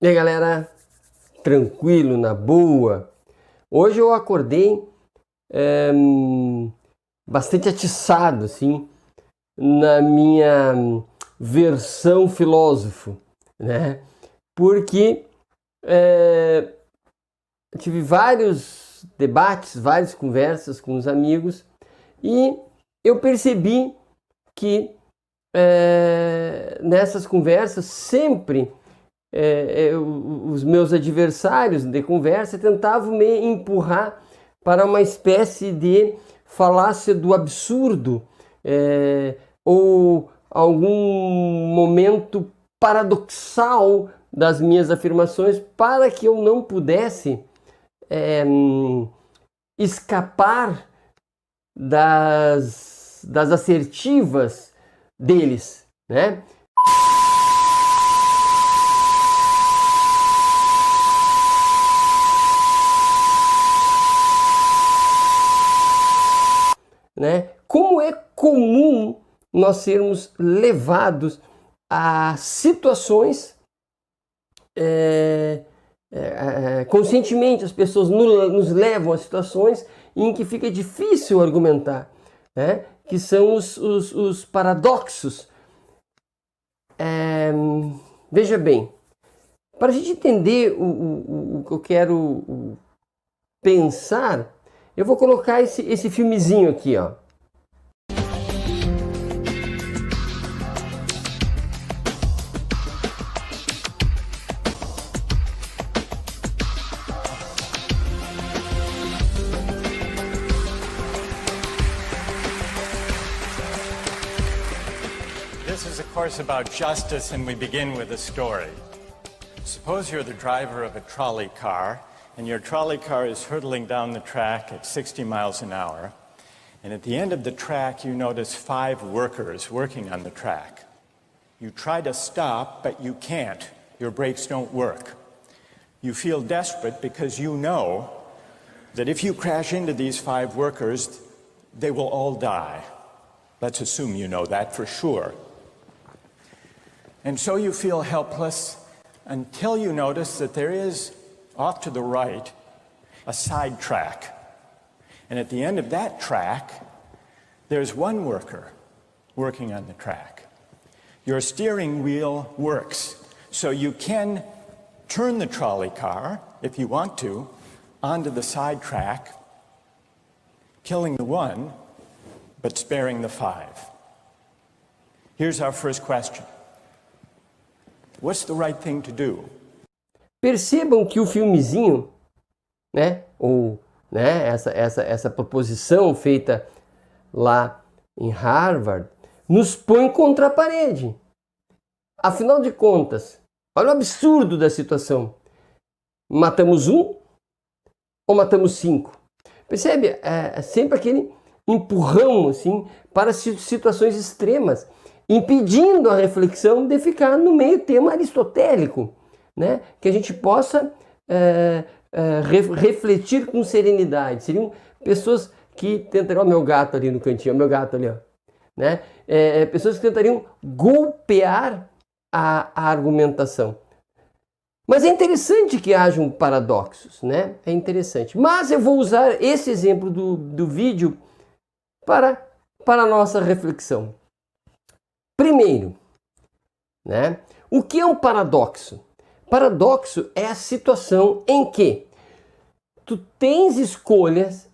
E aí, galera, tranquilo, na boa. Hoje eu acordei bastante atiçado, assim, na minha versão filósofo, né? Porque tive vários debates, várias conversas com os amigos e eu percebi que nessas conversas sempre os meus adversários de conversa tentavam me empurrar para uma espécie de falácia do absurdo ou algum momento paradoxal das minhas afirmações para que eu não pudesse escapar das assertivas deles, né? Como é comum nós sermos levados a situações, conscientemente as pessoas nos levam a situações em que fica difícil argumentar, né? Que são os paradoxos. Veja bem, para a gente entender o que eu quero pensar, eu vou colocar esse filmezinho aqui, ó. This is a course about justice, and we begin with a story. Suppose you're the driver of a trolley car, and your trolley car is hurtling down the track at 60 miles an hour, and at the end of the track you notice 5 workers working on the track. You try to stop, but you can't. Your brakes don't work. You feel desperate because you know that if you crash into these 5 workers, they will all die. Let's assume you know that for sure. And so you feel helpless until you notice that there is, off to the right, a side track. And at the end of that track, there's one worker working on the track. Your steering wheel works, so you can turn the trolley car, if you want to, onto the side track, killing the one, but sparing the 5. Here's our first question. What's the right thing to do? Percebam que o filmezinho, essa proposição feita lá em Harvard, nos põe contra a parede. Afinal de contas, olha o absurdo da situação. Matamos 1 ou matamos 5? Percebe? É sempre aquele empurrão assim, para situações extremas, impedindo a reflexão de ficar no meio termo aristotélico, né? Que a gente possa refletir com serenidade. Seriam pessoas que tentariam... Olha o meu gato ali no cantinho, o meu gato ali, ó, né? Pessoas que tentariam golpear a argumentação. Mas é interessante que hajam paradoxos, né? É interessante. Mas eu vou usar esse exemplo do vídeo para a nossa reflexão. Primeiro, né? O que é um paradoxo? Paradoxo é a situação em que tu tens escolhas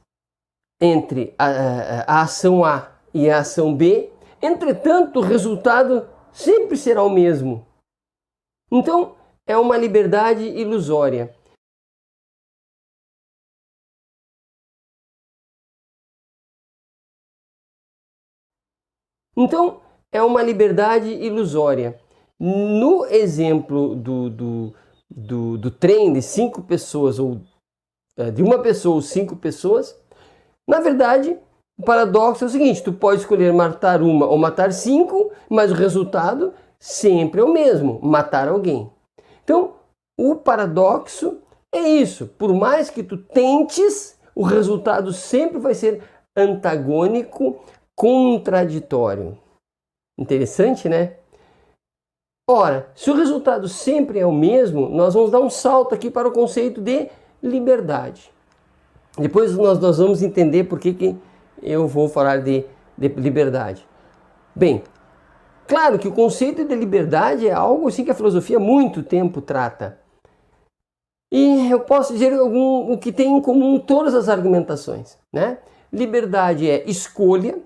entre a ação A e a ação B, entretanto o resultado sempre será o mesmo. Então, é uma liberdade ilusória. Então, é uma liberdade ilusória. No exemplo do trem de 5 pessoas, ou de uma pessoa ou 5 pessoas, na verdade, o paradoxo é o seguinte: tu pode escolher matar uma ou matar 5, mas o resultado sempre é o mesmo, matar alguém. Então, o paradoxo é isso. Por mais que tu tentes, o resultado sempre vai ser antagônico, contraditório. Interessante, né? Ora, se o resultado sempre é o mesmo, nós vamos dar um salto aqui para o conceito de liberdade. Depois nós vamos entender por que eu vou falar de liberdade. Bem, claro que o conceito de liberdade é algo assim que a filosofia há muito tempo trata. E eu posso dizer o que tem em comum todas as argumentações, né? Liberdade é escolha,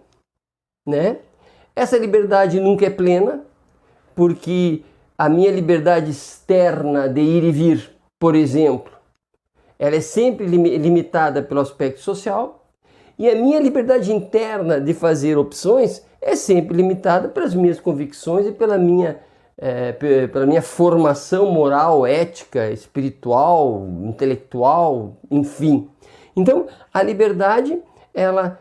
né? Essa liberdade nunca é plena, porque a minha liberdade externa de ir e vir, por exemplo, ela é sempre limitada pelo aspecto social, e a minha liberdade interna de fazer opções é sempre limitada pelas minhas convicções e pela minha formação moral, ética, espiritual, intelectual, enfim. Então, a liberdade, ela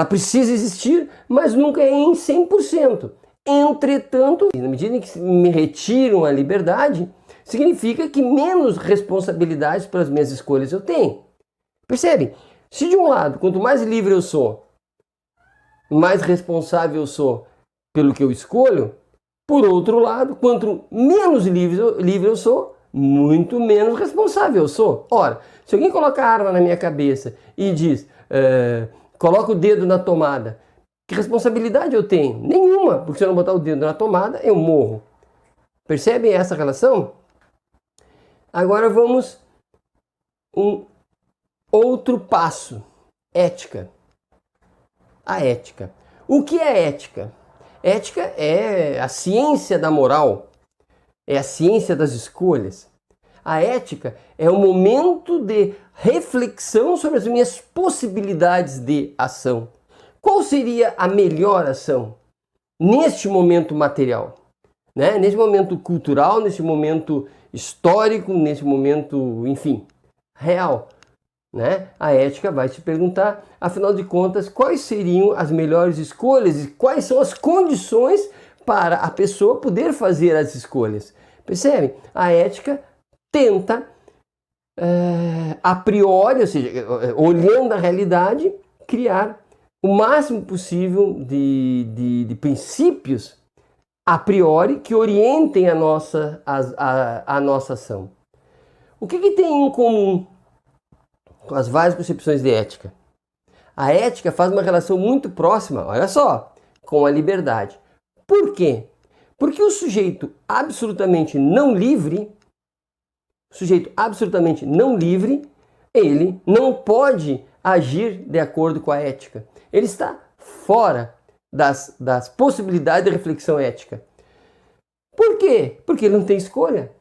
precisa existir, mas nunca é em 100%. Entretanto, na medida em que me retiram a liberdade, significa que menos responsabilidades pelas minhas escolhas eu tenho. Percebe? Se de um lado, quanto mais livre eu sou, mais responsável eu sou pelo que eu escolho, por outro lado, quanto menos livre eu sou, muito menos responsável eu sou. Ora, se alguém coloca a arma na minha cabeça e diz, coloca o dedo na tomada, que responsabilidade eu tenho? Nenhuma, porque se eu não botar o dedo na tomada, eu morro. Percebem essa relação? Agora vamos um outro passo, ética. A ética. O que é ética? Ética é a ciência da moral, é a ciência das escolhas. A ética é o momento de reflexão sobre as minhas possibilidades de ação. Qual seria a melhor ação neste momento material? Né? Nesse momento cultural, nesse momento histórico, nesse momento, enfim, real. Né? A ética vai se perguntar, afinal de contas, quais seriam as melhores escolhas e quais são as condições para a pessoa poder fazer as escolhas. Percebe? A ética tenta, a priori, ou seja, olhando a realidade, criar o máximo possível de princípios a priori que orientem a nossa ação. O que tem em comum com as várias concepções de ética? A ética faz uma relação muito próxima, olha só, com a liberdade. Por quê? Porque o sujeito absolutamente não livre, ele não pode agir de acordo com a ética. Ele está fora das possibilidades de reflexão ética. Por quê? Porque ele não tem escolha.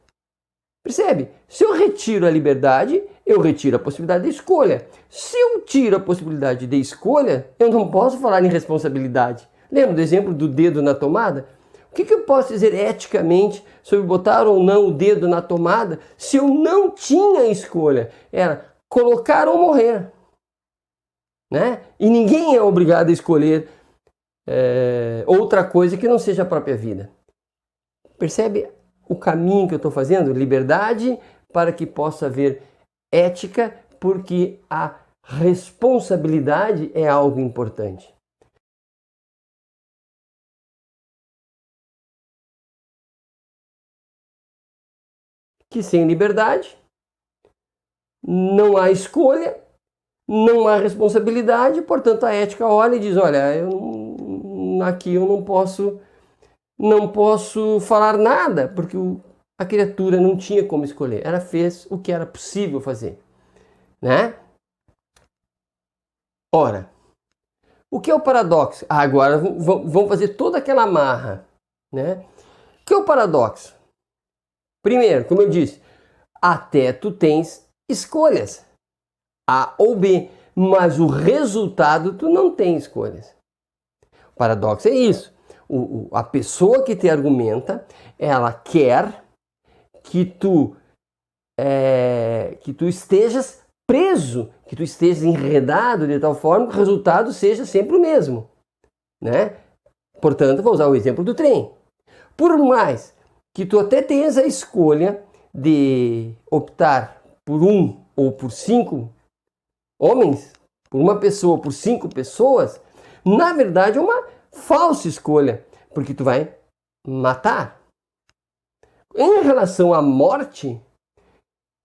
Percebe? Se eu retiro a liberdade, eu retiro a possibilidade de escolha. Se eu tiro a possibilidade de escolha, eu não posso falar em responsabilidade. Lembra do exemplo do dedo na tomada? O que eu posso dizer eticamente sobre botar ou não o dedo na tomada se eu não tinha escolha? Era colocar ou morrer. Né? E ninguém é obrigado a escolher outra coisa que não seja a própria vida. Percebe o caminho que eu estou fazendo? Liberdade para que possa haver ética, porque a responsabilidade é algo importante. Que sem liberdade não há escolha, não há responsabilidade, portanto a ética olha e diz, olha, aqui eu não posso falar nada, porque a criatura não tinha como escolher, ela fez o que era possível fazer, né? Ora, o que é o paradoxo? Agora vamos fazer toda aquela amarra, né? O que é o paradoxo? Primeiro, como eu disse, até tu tens escolhas, A ou B, mas o resultado tu não tem escolhas. O paradoxo é isso. A pessoa que te argumenta, ela quer que tu estejas preso, que tu estejas enredado de tal forma que o resultado seja sempre o mesmo, né? Portanto, vou usar o exemplo do trem. Por mais que tu até tenhas a escolha de optar por um ou por 5 homens, por uma pessoa, por 5 pessoas, na verdade é uma falsa escolha, porque tu vai matar. Em relação à morte,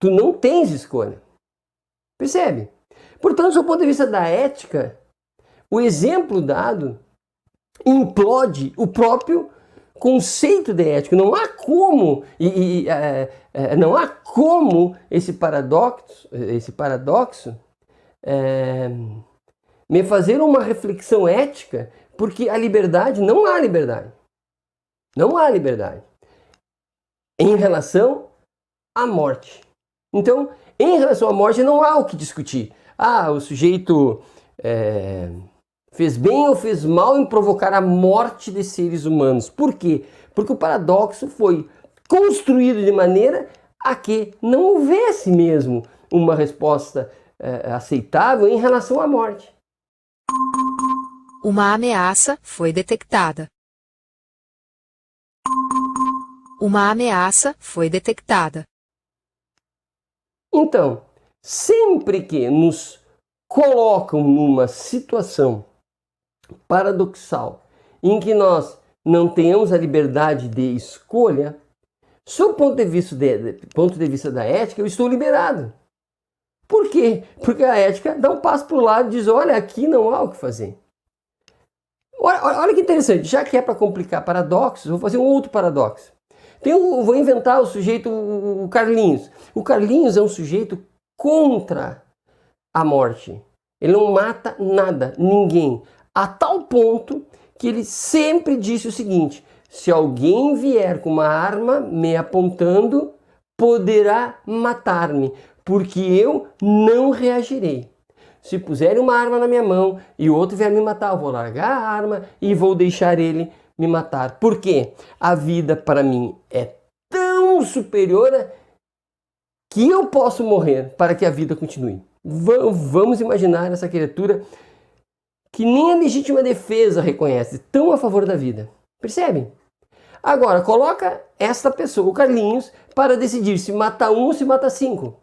tu não tens escolha. Percebe? Portanto, do ponto de vista da ética, o exemplo dado implode o próprio conceito de ética. Não há como, não há como esse paradoxo me fazer uma reflexão ética, porque a liberdade, não há liberdade. Não há liberdade em relação à morte. Então, em relação à morte, não há o que discutir. Ah, o sujeito fez bem ou fez mal em provocar a morte de seres humanos. Por quê? Porque o paradoxo foi construído de maneira a que não houvesse mesmo uma resposta aceitável em relação à morte. Uma ameaça foi detectada. Uma ameaça foi detectada. Então, sempre que nos colocam numa situação paradoxal em que nós não tenhamos a liberdade de escolha, sob o ponto de vista da ética, eu estou liberado. Por quê? Porque a ética dá um passo para o lado e diz, olha, aqui não há o que fazer. Olha que interessante, já que é para complicar paradoxos, vou fazer um outro paradoxo. Vou inventar o sujeito, o Carlinhos. O Carlinhos é um sujeito contra a morte. Ele não mata nada, ninguém. A tal ponto que ele sempre disse o seguinte: se alguém vier com uma arma me apontando, poderá matar-me, porque eu não reagirei. Se puserem uma arma na minha mão e o outro vier me matar, eu vou largar a arma e vou deixar ele me matar. Por quê? A vida para mim é tão superior que eu posso morrer para que a vida continue. Vamos imaginar essa criatura que nem a legítima defesa reconhece, tão a favor da vida. Percebem? Agora, coloca esta pessoa, o Carlinhos, para decidir se mata um ou se mata 5.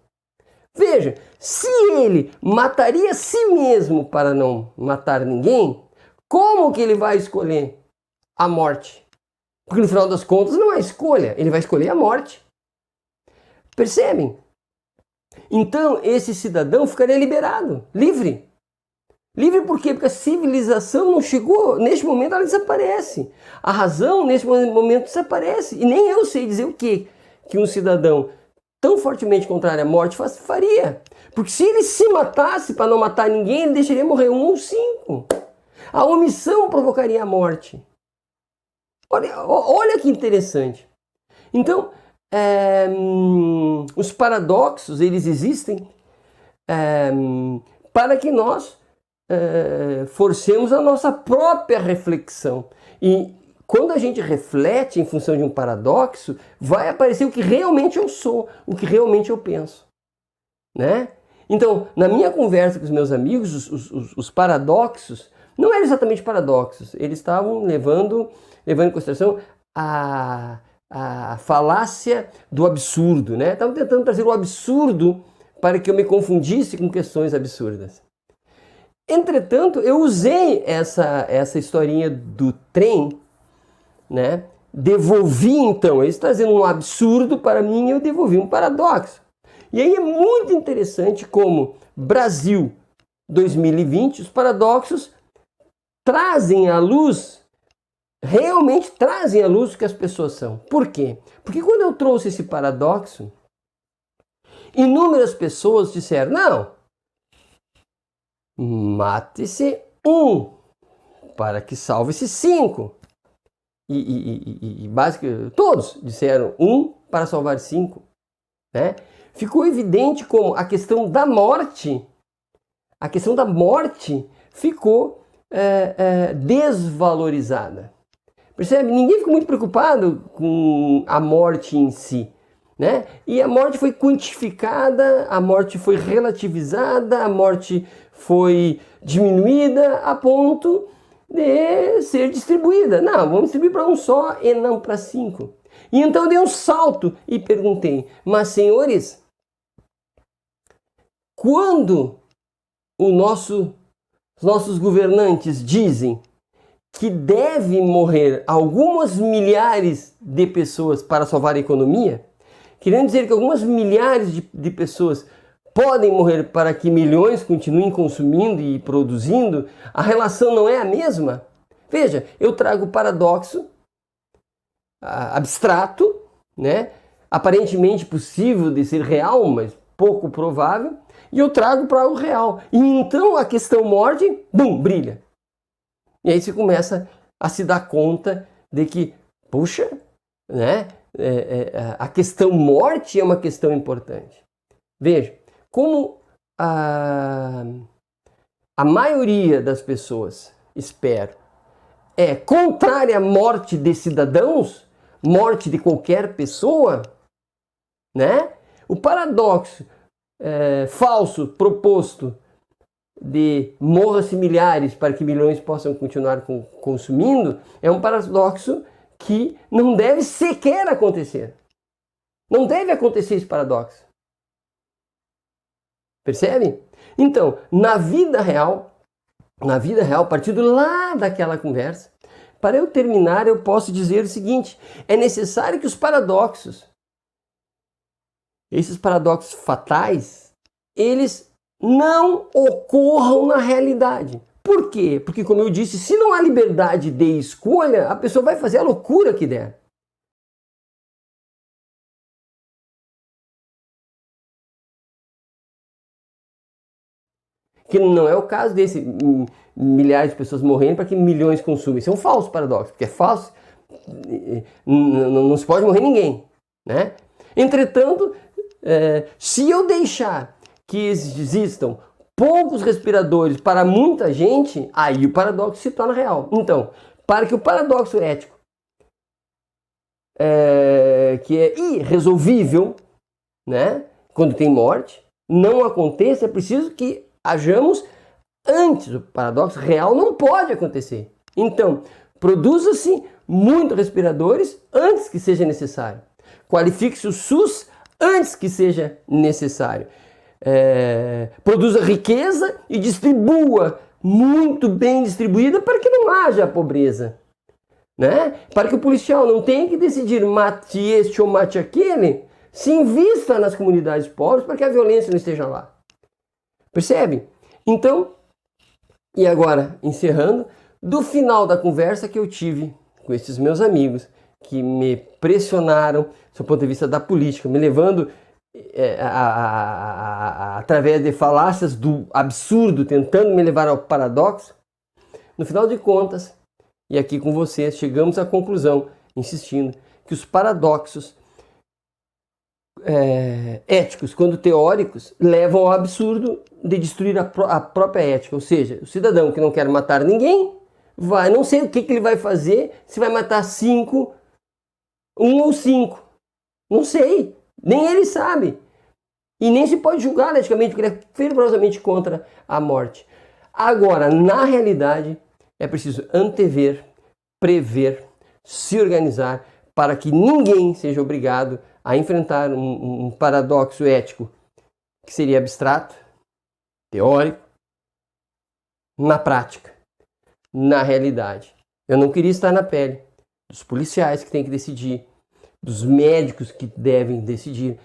Veja, se ele mataria a si mesmo para não matar ninguém, como que ele vai escolher a morte? Porque no final das contas não há escolha, ele vai escolher a morte. Percebem? Então esse cidadão ficaria liberado, livre. Livre por quê? Porque a civilização não chegou, neste momento ela desaparece. A razão neste momento desaparece. E nem eu sei dizer o que um cidadão tão fortemente contrário à morte faria. Porque se ele se matasse para não matar ninguém, ele deixaria morrer 1 ou 5. A omissão provocaria a morte. Olha que interessante. Então, os paradoxos, eles existem para que nós forcemos a nossa própria reflexão. E quando a gente reflete em função de um paradoxo, vai aparecer o que realmente eu sou, o que realmente eu penso, né? Então, na minha conversa com os meus amigos, os paradoxos não eram exatamente paradoxos, eles estavam levando em consideração a falácia do absurdo, né? Estavam tentando trazer o absurdo para que eu me confundisse com questões absurdas. Entretanto, eu usei essa historinha do trem, né? Devolvi então, eles trazendo um absurdo para mim, eu devolvi um paradoxo. E aí é muito interessante como Brasil 2020, os paradoxos trazem à luz, realmente trazem à luz o que as pessoas são. Por quê? Porque quando eu trouxe esse paradoxo, inúmeras pessoas disseram, não, mate-se 1 para que salve-se 5. E basicamente todos disseram 1 para salvar 5, né? Ficou evidente como a questão da morte ficou desvalorizada. Percebe? Ninguém ficou muito preocupado com a morte em si, né? E a morte foi quantificada, a morte foi relativizada, a morte foi diminuída a ponto de ser distribuída. Não, vamos distribuir para 1 só e não para 5. E então eu dei um salto e perguntei, mas senhores, quando os nossos governantes dizem que deve morrer algumas milhares de pessoas para salvar a economia, querendo dizer que algumas milhares de pessoas podem morrer para que milhões continuem consumindo e produzindo, a relação não é a mesma? Veja, eu trago o paradoxo abstrato, né? Aparentemente possível de ser real, mas pouco provável, e eu trago para algo real. E então a questão morte, bum, brilha. E aí você começa a se dar conta de que, puxa, né? A questão morte é uma questão importante. Veja, como a maioria das pessoas, espero, é contrária à morte de cidadãos, morte de qualquer pessoa, né? O paradoxo falso proposto de morra-se milhares para que milhões possam continuar consumindo é um paradoxo que não deve sequer acontecer. Não deve acontecer esse paradoxo. Percebe? Então, na vida real, partindo lá daquela conversa, para eu terminar, eu posso dizer o seguinte: é necessário que os paradoxos, esses paradoxos fatais, eles não ocorram na realidade. Por quê? Porque, como eu disse, se não há liberdade de escolha, a pessoa vai fazer a loucura que der. Que não é o caso desse milhares de pessoas morrendo para que milhões consumem. Isso é um falso paradoxo, porque é falso, não se pode morrer ninguém, né? Entretanto, se eu deixar que existam poucos respiradores para muita gente, aí o paradoxo se torna real. Então, para que o paradoxo ético, que é irresolvível, né, quando tem morte, não aconteça, é preciso que hajamos antes. O paradoxo real não pode acontecer. Então, produza-se muitos respiradores antes que seja necessário. Qualifique-se o SUS antes que seja necessário. Produza riqueza e distribua muito bem distribuída para que não haja pobreza, né? Para que o policial não tenha que decidir mate este ou mate aquele, se invista nas comunidades pobres para que a violência não esteja lá. Percebe? Então, e agora encerrando, do final da conversa que eu tive com esses meus amigos que me pressionaram do ponto de vista da política, me levando através de falácias do absurdo, tentando me levar ao paradoxo, no final de contas, e aqui com vocês, chegamos à conclusão, insistindo, que os paradoxos éticos, quando teóricos, levam ao absurdo de destruir a própria ética. Ou seja, o cidadão que não quer matar ninguém, não sei o que ele vai fazer, se vai matar 5, 1 ou 5. Não sei, nem ele sabe. E nem se pode julgar eticamente, porque ele é fervorosamente contra a morte. Agora, na realidade, é preciso antever, prever, se organizar para que ninguém seja obrigado a enfrentar um paradoxo ético que seria abstrato, teórico, na prática, na realidade. Eu não queria estar na pele dos policiais que têm que decidir, dos médicos que devem decidir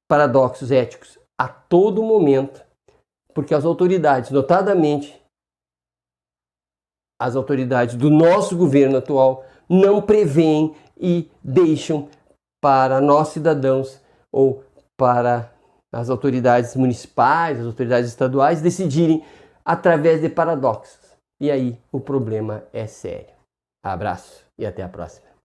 paradoxos éticos a todo momento, porque as autoridades, notadamente as autoridades do nosso governo atual, não preveem e deixam para nós cidadãos ou para as autoridades municipais, as autoridades estaduais decidirem através de paradoxos. E aí o problema é sério. Abraço e até a próxima.